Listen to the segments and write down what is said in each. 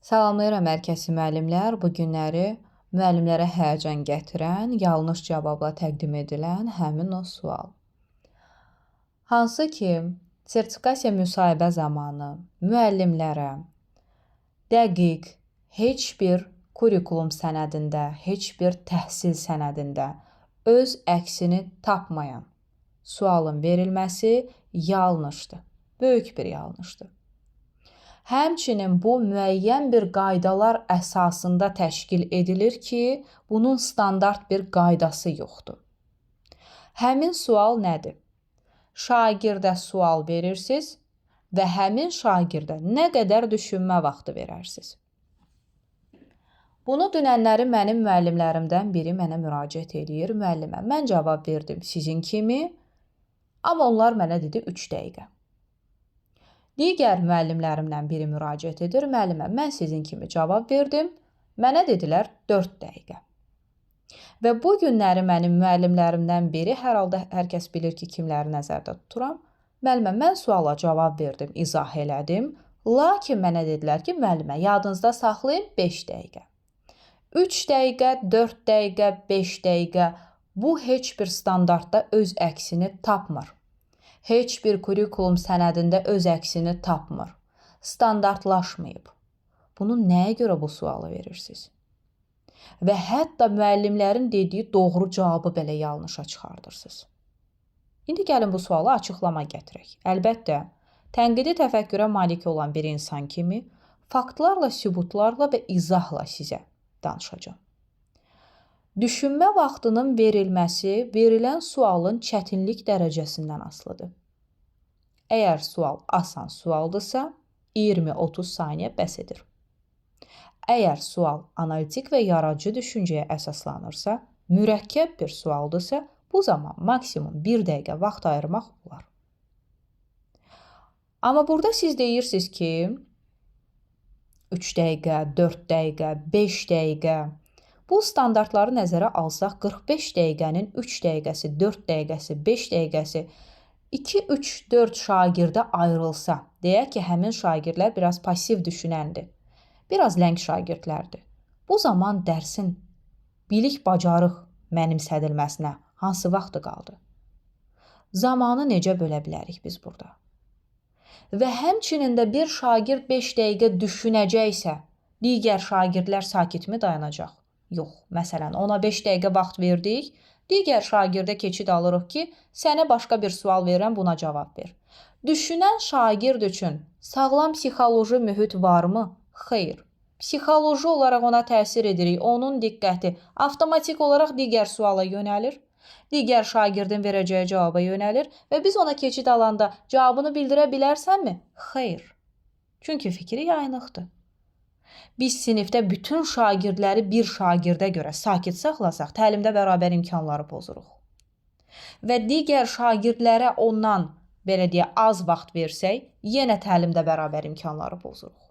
Salamlayıram hər kəsi müəllimlər. Bu günləri müəllimlərə həyəcan gətirən, yanlış cavabla təqdim edilən həmin o sual. Hansı ki, sertifikasiya müsahibə zamanı müəllimlərə dəqiq heç bir kurikulum sənədində, heç bir təhsil sənədində öz əksini tapmayan sualın verilməsi yanlışdır. Böyük bir yanlışdır. Həmçinin bu müəyyən bir qaydalar əsasında təşkil edilir ki, bunun standart bir qaydası yoxdur. Həmin sual nədir? Şagirdə sual verirsiniz və həmin şagirdə nə qədər düşünmə vaxtı verərsiniz. Bunu dünənləri mənim müəllimlərimdən biri mənə müraciət edir. Müəllimə, mən cavab verdim sizin kimi, amma onlar mənə dedi 3 dəqiqə. Digər müəllimlərimdən biri müraciət edir. Müəllimə, mən sizin kimi cavab verdim. Mənə dedilər 4 dəqiqə. Və bu günləri mənim müəllimlərimdən biri, hər halda hər kəs bilir ki, kimləri nəzərdə tuturam. Müəllimə, mən suala cavab verdim, izah elədim. Lakin mənə dedilər ki, müəllimə, yadınızda saxlayın 5 dəqiqə. 3 dəqiqə, 4 dəqiqə, 5 dəqiqə bu heç bir standartda öz əksini tapmır. Heç bir kurikulum sənədində öz əksini tapmır. Standartlaşmayıb. Bunu nəyə görə bu sualı verirsiniz? Və hətta müəllimlərin dediyi doğru cavabı belə yanlışa çıxardırsınız. İndi gəlin bu suala açıqlama gətirək. Əlbəttə, tənqidi təfəkkürə malik olan bir insan kimi faktlarla, sübutlarla və izahla sizə danışacağam. Düşünmə vaxtının verilməsi verilən sualın çətinlik dərəcəsindən asılıdır. Əgər sual asan sualdırsa, 20-30 saniyə bəs edir. Əgər sual analitik və yaradıcı düşüncəyə əsaslanırsa, mürəkkəb bir sualdırsa, bu zaman maksimum 1 dəqiqə vaxt ayırmaq olar. Amma burada siz deyirsiniz ki, 3 dəqiqə, 4 dəqiqə, 5 dəqiqə, bu standartları nəzərə alsaq 45 dəqiqənin 3 dəqiqəsi, 4 dəqiqəsi, 5 dəqiqəsi 2, 3, 4 şagirdə ayrılsa, deyək ki, həmin şagirdlər biraz pasiv düşünəndir, biraz ləng şagirdlərdir. Bu zaman dərsin bilik bacarıq mənimsədilməsinə hansı vaxtı qaldı? Zamanı necə bölə bilərik biz burada? Və həmçinin də bir şagird 5 dəqiqə düşünəcəksə, digər şagirdlər sakitmi dayanacaq? Yox, məsələn, ona 5 dəqiqə vaxt verdik, digər şagirdə keçid alırıq ki, sənə başqa bir sual verirəm, buna cavab ver. Düşünən şagird üçün sağlam psixoloji mühit varmı? Xeyr. Psixoloji olaraq ona təsir edirik, onun diqqəti avtomatik olaraq digər suala yönəlir, digər şagirdin verəcəyi cavaba yönəlir və biz ona keçid alanda cavabını bildirə bilərsənmi? Xeyr. Çünki fikri yayınıqdır. Biz sinifdə bütün şagirdləri bir şagirdə görə sakit saxlasaq, təlimdə bərabər imkanları pozuruq. Və digər şagirdlərə ondan, belə deyə, az vaxt versək, yenə təlimdə bərabər imkanları pozuruq.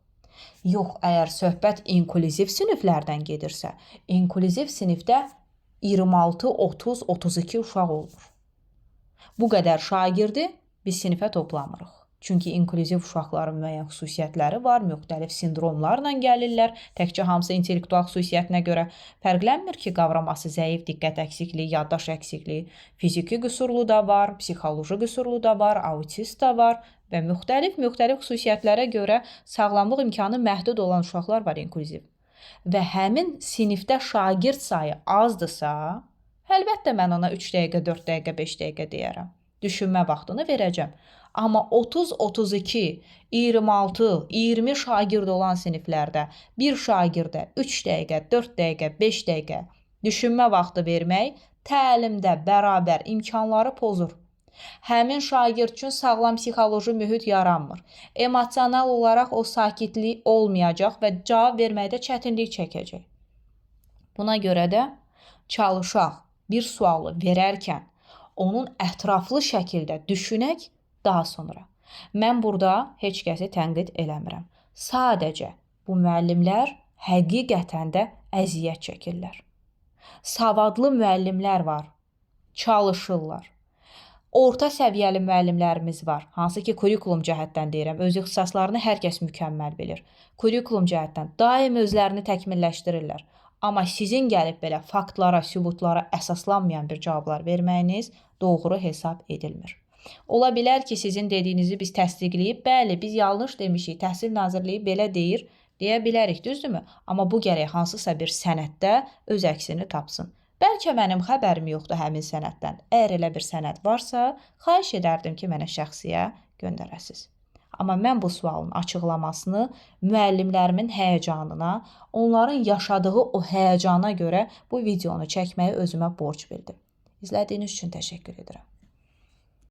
Yox, əgər söhbət inklüziv siniflərdən gedirsə, inklüziv sinifdə 26, 30, 32 uşaq olur. Bu qədər şagirdi biz sinifə toplamırıq. Çünki inklüziv uşaqların müəyyən xüsusiyyətləri var, müxtəlif sindromlarla gəlirlər. Təkcə hamısı intellektual xüsusiyyətinə görə fərqlənmir ki, qavraması zəif, diqqət əksikliyi, yaddaş əksikliyi, fiziki qüsurlu da var, psixoloji qüsurlu da var, autist da var və müxtəlif xüsusiyyətlərə görə sağlamlıq imkanı məhdud olan uşaqlar var inklüziv. Və həmin sinifdə şagird sayı azdırsa, əlbəttə mən ona 3 dəqiqə, 4 dəqiqə, 5 dəqiqə deyərəm. Düşünmə vaxtını verəcəm. Amma 30, 32, 26, 20 şagird olan siniflərdə bir şagirdə 3 dəqiqə, 4 dəqiqə, 5 dəqiqə düşünmə vaxtı vermək təlimdə bərabər imkanları pozur. Həmin şagird üçün sağlam psixoloji mühit yaranmır. Emosional olaraq o sakitlik olmayacaq və cavab verməkdə çətinlik çəkəcək. Buna görə də çalışaq bir sualı verərkən onun ətraflı şəkildə düşünək, daha sonra. Mən burada heç kəsi tənqid eləmirəm. Sadəcə bu müəllimlər həqiqətən də əziyyət çəkirlər. Savadlı müəllimlər var, çalışırlar. orta səviyyəli müəllimlərimiz var. Hansı ki, kurikulum cəhətdən deyirəm. Öz ixtisaslarını hər kəs mükəmməl bilir. Kurikulum cəhətdən daim özlərini təkmilləşdirirlər. Amma sizin gəlib belə faktlara, sübutlara əsaslanmayan bir cavablar verməyiniz doğru hesab edilmir. Ola bilər ki, sizin dediyinizi biz təsdiqləyib, bəli, biz yanlış demişik, Təhsil Nazirliyi belə deyir, deyə bilərik, düzdürmü? Amma bu gərək hansısa bir sənəddə öz əksini tapsın. Bəlkə mənim xəbərim yoxdur həmin sənəddən. Əgər elə bir sənəd varsa, xahiş edərdim ki, mənə şəxsiyə göndərəsiz. Amma mən bu sualın açıqlamasını müəllimlərimin həyəcanına, onların yaşadığı o həyəcana görə bu videonu çəkməyi özümə borc bildim. İzlədiyiniz üçün təşəkkür edirəm.